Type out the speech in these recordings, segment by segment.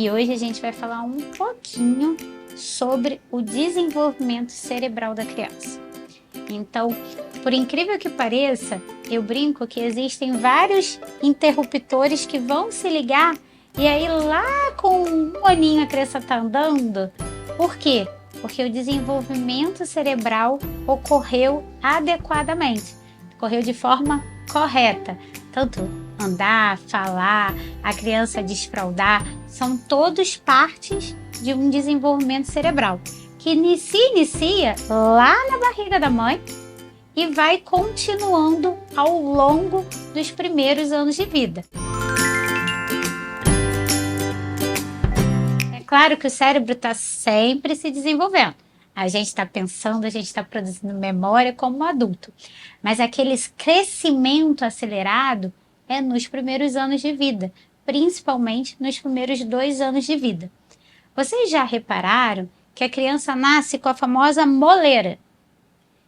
e hoje a gente vai falar um pouquinho sobre o desenvolvimento cerebral da criança. Então, por incrível que pareça, eu brinco que existem vários interruptores que vão se ligar e aí lá com um aninho a criança está andando. Por quê? Porque o desenvolvimento cerebral ocorreu adequadamente, ocorreu de forma correta. Tanto andar, falar, a criança desfraldar, são todos partes de um desenvolvimento cerebral que se inicia lá na barriga da mãe e vai continuando ao longo dos primeiros anos de vida. É claro que o cérebro está sempre se desenvolvendo. A gente está pensando, a gente está produzindo memória como um adulto. Mas aquele crescimento acelerado é nos primeiros anos de vida, principalmente nos primeiros 2 anos de vida. Vocês já repararam que a criança nasce com a famosa moleira?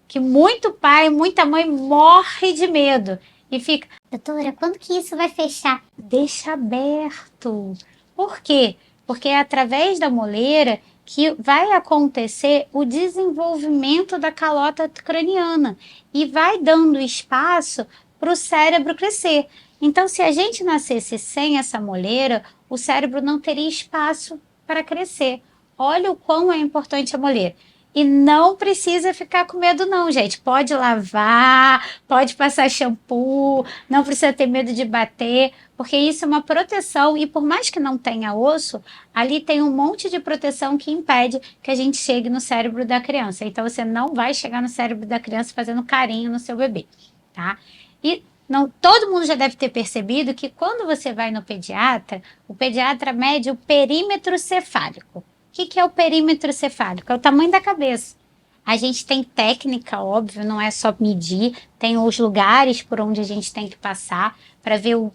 Que muito pai, muita mãe morre de medo e fica: doutora, quando que isso vai fechar? Deixa aberto. Por quê? Porque é através da moleira que vai acontecer o desenvolvimento da calota craniana e vai dando espaço para o cérebro crescer. Então, se a gente nascesse sem essa moleira, o cérebro não teria espaço para crescer. Olha o quão é importante a moleira. E não precisa ficar com medo não, gente. Pode lavar, pode passar shampoo, não precisa ter medo de bater, porque isso é uma proteção e por mais que não tenha osso, ali tem um monte de proteção que impede que a gente chegue no cérebro da criança. Então você não vai chegar no cérebro da criança fazendo carinho no seu bebê, tá? E não, todo mundo já deve ter percebido que quando você vai no pediatra, o pediatra mede o perímetro cefálico. O que é o perímetro cefálico? É o tamanho da cabeça. A gente tem técnica, óbvio, não é só medir, tem os lugares por onde a gente tem que passar para ver o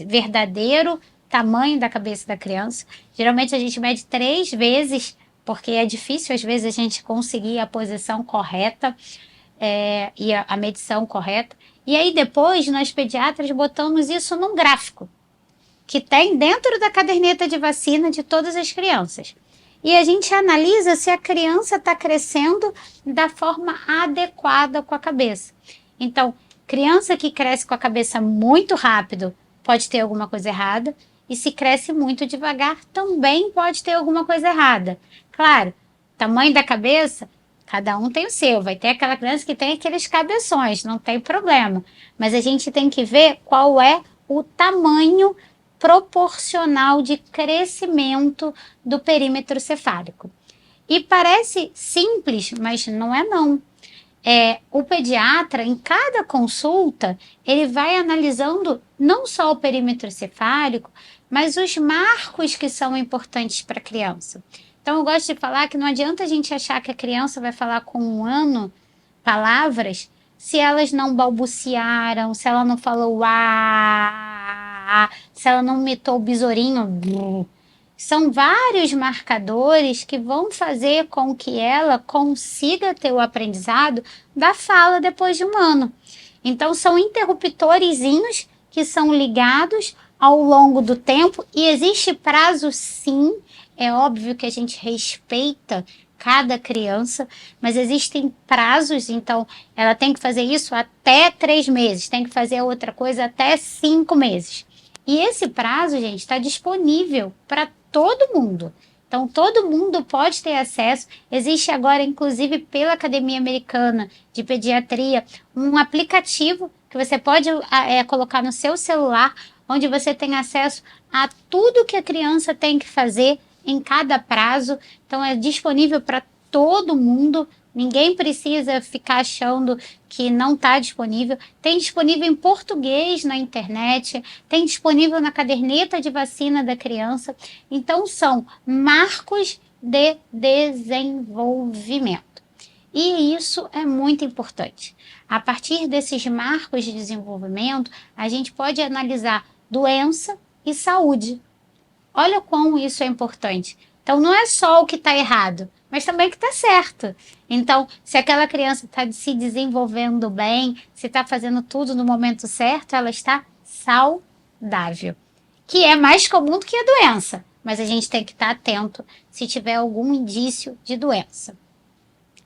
verdadeiro tamanho da cabeça da criança. Geralmente a gente mede 3 vezes, porque é difícil às vezes a gente conseguir a posição correta e a medição correta. E aí depois nós pediatras botamos isso num gráfico que tem dentro da caderneta de vacina de todas as crianças. E a gente analisa se a criança está crescendo da forma adequada com a cabeça. Então, criança que cresce com a cabeça muito rápido pode ter alguma coisa errada. E se cresce muito devagar, também pode ter alguma coisa errada. Claro, tamanho da cabeça, cada um tem o seu. Vai ter aquela criança que tem aqueles cabeções, não tem problema. Mas a gente tem que ver qual é o tamanho proporcional de crescimento do perímetro cefálico. E parece simples, mas não é não. O pediatra, em cada consulta, ele vai analisando não só o perímetro cefálico, mas os marcos que são importantes para a criança. Então, eu gosto de falar que não adianta a gente achar que a criança vai falar com 1 ano palavras se elas não balbuciaram, se ela não falou se ela não mitou o besourinho. São vários marcadores que vão fazer com que ela consiga ter o aprendizado da fala depois de 1 ano. Então, são interruptorzinhos que são ligados ao longo do tempo e existe prazo sim, é óbvio que a gente respeita cada criança, mas existem prazos, então ela tem que fazer isso até 3 meses, tem que fazer outra coisa até 5 meses. E esse prazo, gente, está disponível para todo mundo. Então, todo mundo pode ter acesso. Existe agora, inclusive, pela Academia Americana de Pediatria, um aplicativo que você pode colocar no seu celular, onde você tem acesso a tudo que a criança tem que fazer em cada prazo. Então, é disponível para todo mundo. Ninguém precisa ficar achando que não está disponível. Tem disponível em português na internet, tem disponível na caderneta de vacina da criança. Então, são marcos de desenvolvimento. E isso é muito importante. A partir desses marcos de desenvolvimento, a gente pode analisar doença e saúde. Olha como isso é importante. Então, não é só o que está errado, mas também o que está certo. Então, se aquela criança está se desenvolvendo bem, se está fazendo tudo no momento certo, ela está saudável. Que é mais comum do que a doença. mas a gente tem que estar atento se tiver algum indício de doença.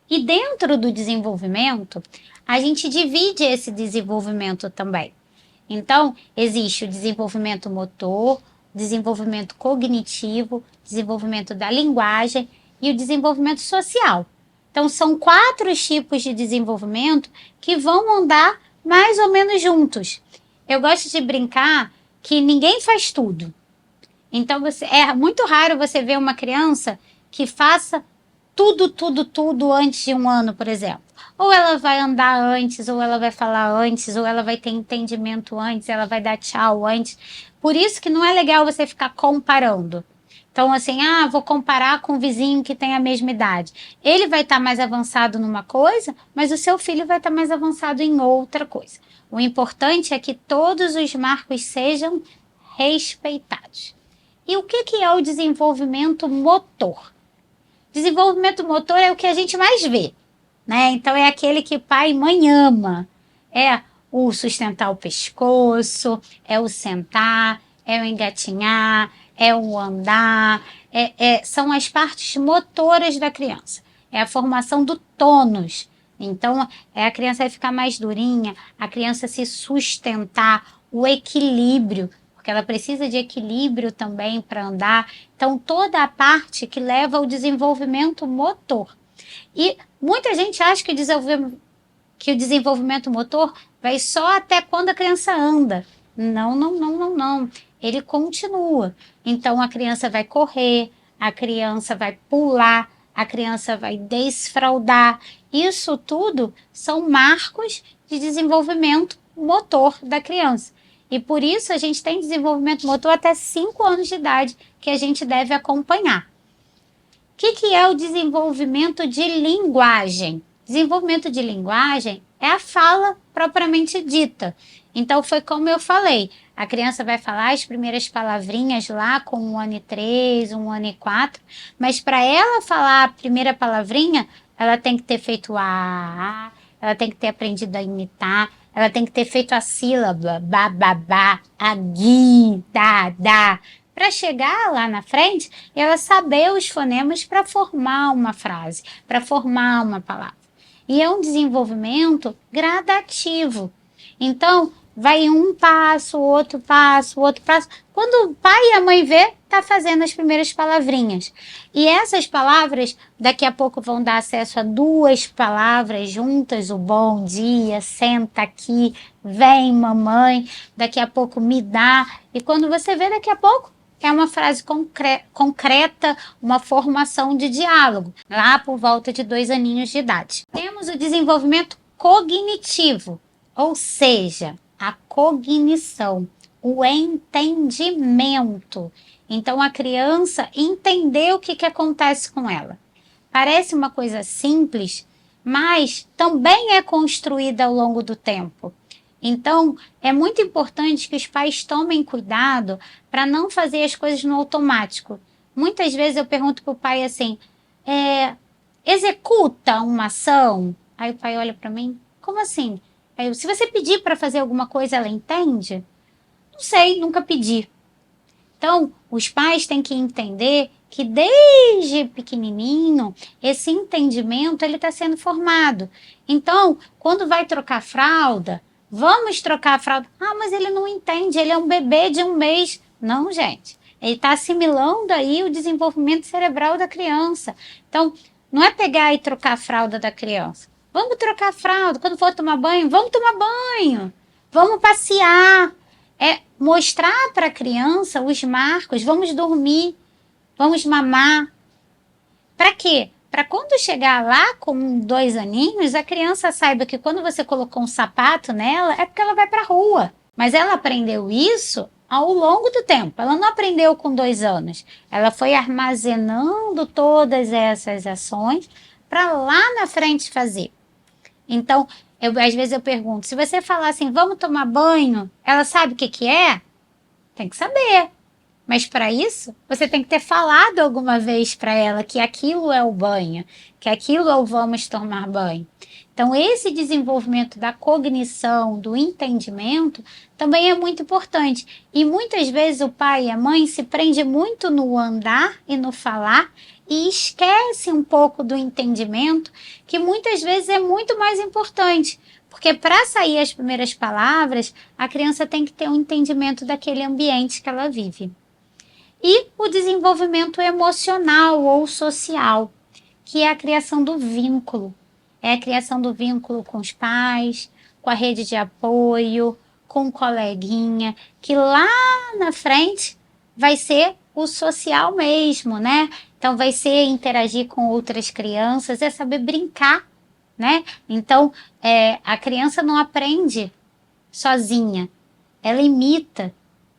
E dentro do desenvolvimento, a gente divide esse desenvolvimento também. Então, existe o desenvolvimento motor, desenvolvimento cognitivo, desenvolvimento da linguagem e o desenvolvimento social. Então, são 4 tipos de desenvolvimento que vão andar mais ou menos juntos. Eu gosto de brincar que ninguém faz tudo. Então, é muito raro você ver uma criança que faça tudo antes de 1 ano, por exemplo. Ou ela vai andar antes, ou ela vai falar antes, ou ela vai ter entendimento antes, ela vai dar tchau antes. Por isso que não é legal você ficar comparando. Então, assim, vou comparar com o vizinho que tem a mesma idade. Ele vai estar mais avançado numa coisa, mas o seu filho vai estar mais avançado em outra coisa. O importante é que todos os marcos sejam respeitados. E o que é o desenvolvimento motor? Desenvolvimento motor é o que a gente mais vê, né? Então, é aquele que pai e mãe ama. É o sustentar o pescoço, é o sentar, é o engatinhar, é o andar, são as partes motoras da criança. É a formação do tônus. Então, a criança vai ficar mais durinha, a criança se sustentar, o equilíbrio, porque ela precisa de equilíbrio também para andar. Então, toda a parte que leva ao desenvolvimento motor. E muita gente acha que o desenvolvimento motor vai só até quando a criança anda. Não. Ele continua. Então, a criança vai correr, a criança vai pular, a criança vai desfraldar. Isso tudo são marcos de desenvolvimento motor da criança. E por isso a gente tem desenvolvimento motor até 5 anos de idade que a gente deve acompanhar. O que é o desenvolvimento de linguagem? Desenvolvimento de linguagem é a fala propriamente dita. Então, foi como eu falei, a criança vai falar as primeiras palavrinhas lá com 1 ano e 3, 1 ano e 4, mas para ela falar a primeira palavrinha, ela tem que ter feito a, ela tem que ter aprendido a imitar, ela tem que ter feito a sílaba, ba, ba, ba, a, gui, da, para chegar lá na frente e ela saber os fonemas para formar uma frase, para formar uma palavra. E é um desenvolvimento gradativo. Então, vai um passo, outro passo, outro passo. Quando o pai e a mãe vê, tá fazendo as primeiras palavrinhas. E essas palavras, daqui a pouco vão dar acesso a 2 palavras juntas, o bom dia, senta aqui, vem mamãe, daqui a pouco me dá. E quando você vê, daqui a pouco, é uma frase concreta, uma formação de diálogo, lá por volta de 2 aninhos de idade. Temos o desenvolvimento cognitivo, ou seja, a cognição, o entendimento. Então, a criança entender o que acontece com ela. Parece uma coisa simples, mas também é construída ao longo do tempo. Então, é muito importante que os pais tomem cuidado para não fazer as coisas no automático. Muitas vezes eu pergunto para o pai assim, executa uma ação? Aí o pai olha para mim, como assim? Aí, se você pedir para fazer alguma coisa, ela entende? Não sei, nunca pedi. Então, os pais têm que entender que desde pequenininho, esse entendimento ele está sendo formado. Então, quando vai trocar fralda, vamos trocar a fralda. Mas ele não entende, ele é um bebê de 1 mês. Não, gente. Ele está assimilando aí o desenvolvimento cerebral da criança. Então, não é pegar e trocar a fralda da criança. Vamos trocar a fralda. Quando for tomar banho, vamos tomar banho. Vamos passear. É mostrar para a criança os marcos. Vamos dormir. Vamos mamar. Para quê? Para quando chegar lá com 2 aninhos, a criança saiba que quando você colocou um sapato nela, é porque ela vai para a rua. Mas ela aprendeu isso ao longo do tempo. Ela não aprendeu com 2 anos. Ela foi armazenando todas essas ações para lá na frente fazer. Então, às vezes eu pergunto, se você falar assim, vamos tomar banho, ela sabe o que é? Tem que saber. Mas para isso, você tem que ter falado alguma vez para ela que aquilo é o banho, que aquilo é o vamos tomar banho. Então, esse desenvolvimento da cognição, do entendimento, também é muito importante. E muitas vezes o pai e a mãe se prendem muito no andar e no falar e esquece um pouco do entendimento, que muitas vezes é muito mais importante. Porque para sair as primeiras palavras, a criança tem que ter um entendimento daquele ambiente que ela vive. E o desenvolvimento emocional ou social, que é a criação do vínculo. É a criação do vínculo com os pais, com a rede de apoio, com o coleguinha, que lá na frente vai ser o social mesmo, né? Então vai ser interagir com outras crianças, é saber brincar, né? Então a criança não aprende sozinha, ela imita.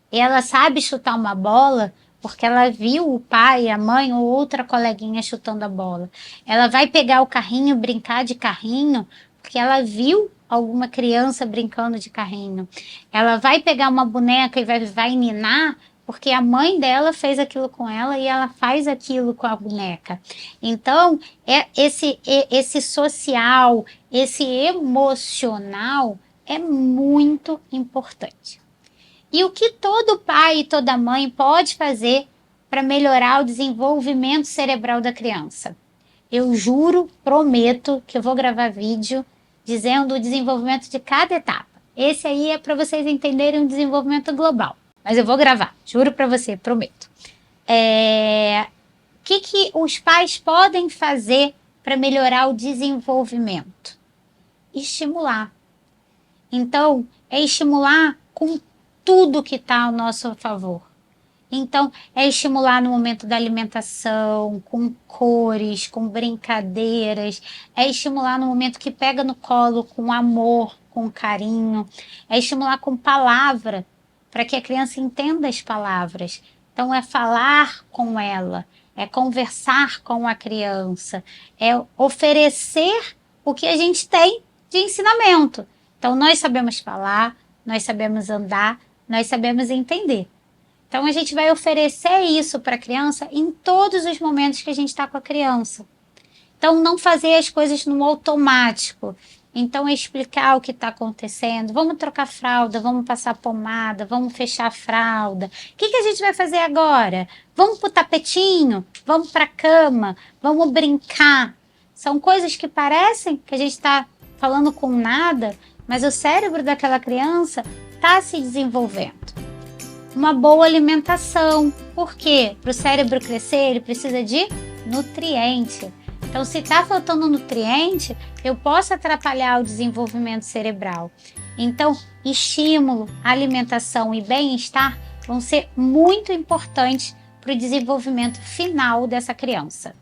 Ela sabe chutar uma bola porque ela viu o pai, a mãe ou outra coleguinha chutando a bola. Ela vai pegar o carrinho, brincar de carrinho, porque ela viu alguma criança brincando de carrinho. Ela vai pegar uma boneca e vai ninar, porque a mãe dela fez aquilo com ela e ela faz aquilo com a boneca. Então, esse social, esse emocional é muito importante. E o que todo pai e toda mãe pode fazer para melhorar o desenvolvimento cerebral da criança? Eu juro, prometo que eu vou gravar vídeo dizendo o desenvolvimento de cada etapa. Esse aí é para vocês entenderem o desenvolvimento global. Mas eu vou gravar, juro para você, prometo. O que os pais podem fazer para melhorar o desenvolvimento? Estimular. Então, é estimular com tudo que está ao nosso favor. Então, é estimular no momento da alimentação, com cores, com brincadeiras, é estimular no momento que pega no colo, com amor, com carinho, é estimular com palavra, para que a criança entenda as palavras. Então, é falar com ela, é conversar com a criança, é oferecer o que a gente tem de ensinamento. Então, nós sabemos falar, nós sabemos andar, nós sabemos entender. Então, a gente vai oferecer isso para a criança em todos os momentos que a gente está com a criança. Então, não fazer as coisas no automático. Então, é explicar o que está acontecendo. Vamos trocar fralda, vamos passar pomada, vamos fechar a fralda. O que a gente vai fazer agora? Vamos para o tapetinho? Vamos para a cama? Vamos brincar? São coisas que parecem que a gente está falando com nada, mas o cérebro daquela criança está se desenvolvendo. Uma boa alimentação. Por quê? Para o cérebro crescer, ele precisa de nutriente. Então, se está faltando nutriente, eu posso atrapalhar o desenvolvimento cerebral. Então, estímulo, alimentação e bem-estar vão ser muito importantes para o desenvolvimento final dessa criança.